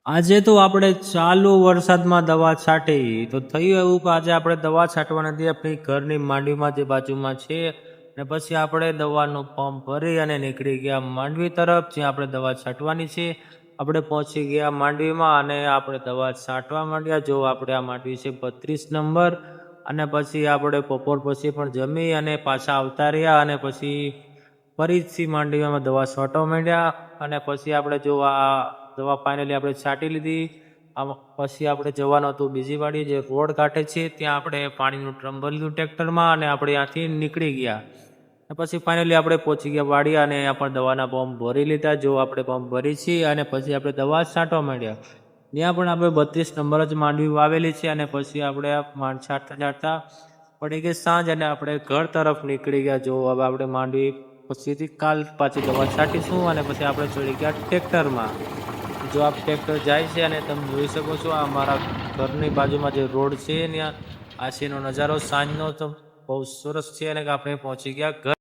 આજે તો આપણે ચાલુ વરસાદમાં દવા છાંટી તો થયું એવું કે આજે આપણે દવા છાંટવા નથી આપણી ઘરની માંડવીમાં જે બાજુમાં છે ને પછી આપણે દવાનો પંપ ભરી અને નીકળી ગયા માંડવી તરફ જ્યાં આપણે દવા છાંટવાની છે. આપણે પહોંચી ગયા માંડવીમાં અને આપણે દવા છાંટવા માંડ્યા. જો આપણે આ માંડવી છે 32 નંબર અને પછી આપણે બપોર પછી પણ જમી અને પાછા આવતા રહ્યા અને પછી ફરીથી માંડવીમાં દવા છાંટવા માંડ્યા અને પછી આપણે જો આ દવા ફાઇનલી આપણે છાંટી લીધી. પછી આપણે જવાનું હતું બીજી વાડી જે રોડ કાંઠે છે ત્યાં આપણે પાણીનું ડ્રમ ભરી લીધું ટ્રેક્ટરમાં અને આપણે ત્યાંથી નીકળી ગયા. પછી ફાઇનલી આપણે પહોંચી ગયા વાડી અને અહીંયા પણ દવાના પંપ ભરી લીધા. જો આપણે પંપ ભરી છીએ અને પછી આપણે દવા છાંટવા માંડ્યા. ત્યાં પણ આપણે 32 નંબર જ માંડવી વાવેલી છે અને પછી આપણે છાંટતા છાંટતા પડી ગઈ સાંજ અને આપણે ઘર તરફ નીકળી ગયા. જો હવે આપણે માંડવી પછીથી કાલ પાછી દવા છાંટીશું અને પછી આપણે ચડી ગયા ટ્રેક્ટરમાં. જો આ ટ્રેક્ટર જાય છે અને તમે જોઈ શકો છો આ અમારા ઘરની બાજુમાં જે રોડ છે ત્યાં આ છે એનો નજારો સાંજનો તો બહુ સરસ છે અને આપણે પહોંચી ગયા ઘર.